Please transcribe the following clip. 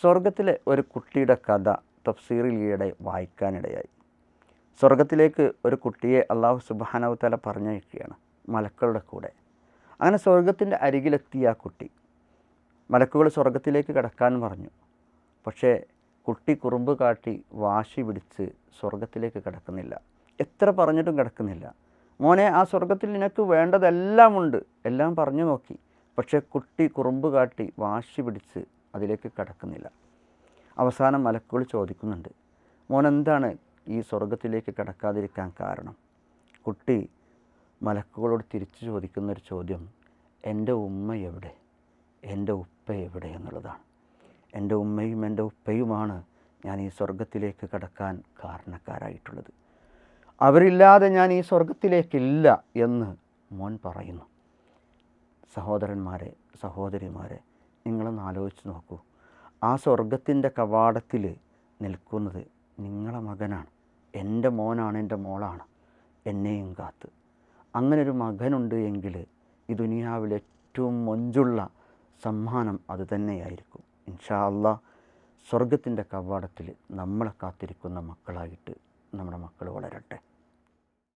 സ്വർഗത്തിലെ ഒരു കുട്ടിയുടെ കഥ തഫ്സീറിൽ ഈയിടെ വായിക്കാനിടയായി. സ്വർഗത്തിലേക്ക് ഒരു കുട്ടിയെ അള്ളാഹു സുബ്ഹാനഹു തആല പറഞ്ഞയക്കുകയാണ് മലക്കളുടെ കൂടെ. അങ്ങനെ സ്വർഗത്തിൻ്റെ അരികിലെത്തിയ ആ കുട്ടി, മലക്കുകൾ സ്വർഗത്തിലേക്ക് കടക്കാൻ പറഞ്ഞു. പക്ഷേ കുട്ടി കുറുമ്പ് കാട്ടി വാശി പിടിച്ച് സ്വർഗത്തിലേക്ക് കിടക്കുന്നില്ല. എത്ര പറഞ്ഞിട്ടും കിടക്കുന്നില്ല. മോനെ, ആ സ്വർഗത്തിൽ നിനക്ക് വേണ്ടതെല്ലാം ഉണ്ട്, എല്ലാം പറഞ്ഞു നോക്കി. പക്ഷേ കുട്ടി കുറുമ്പ് കാട്ടി വാശി പിടിച്ച് അതിലേക്ക് കടക്കുന്നില്ല. അവസാനം മലക്കുകൾ ചോദിക്കുന്നുണ്ട്, മോനെന്താണ് ഈ സ്വർഗത്തിലേക്ക് കടക്കാതിരിക്കാൻ കാരണം? കുട്ടി മലക്കുകളോട് തിരിച്ചു ചോദിക്കുന്നൊരു ചോദ്യം, എൻ്റെ ഉമ്മ എവിടെ, എൻ്റെ ഉപ്പ എവിടെ എന്നുള്ളതാണ്. എൻ്റെ ഉമ്മയും എൻ്റെ ഉപ്പയുമാണ് ഞാൻ ഈ സ്വർഗത്തിലേക്ക് കടക്കാൻ കാരണക്കാരായിട്ടുള്ളത്. അവരില്ലാതെ ഞാൻ ഈ സ്വർഗത്തിലേക്കില്ല എന്ന് മോൻ പറയുന്നു. സഹോദരന്മാരെ, സഹോദരിമാരെ, നിങ്ങളൊന്ന് ആലോചിച്ച് നോക്കൂ. ആ സ്വർഗത്തിൻ്റെ കവാടത്തിൽ നിൽക്കുന്നത് നിങ്ങളെ മകനാണ്, എൻ്റെ മോനാണ്, എൻ്റെ മോളാണ്, എന്നെയും കാത്ത്. അങ്ങനൊരു മകനുണ്ട് എങ്കിൽ ഈ ദുനിയാവിലെ ഏറ്റവും മൊഞ്ചുള്ള സമ്മാനം അതുതന്നെയായിരിക്കും. ഇൻഷാ അല്ലാഹ് സ്വർഗത്തിൻ്റെ കവാടത്തിൽ നമ്മളെ കാത്തിരിക്കുന്ന മക്കളായിട്ട് നമ്മുടെ മക്കൾ വളരട്ടെ.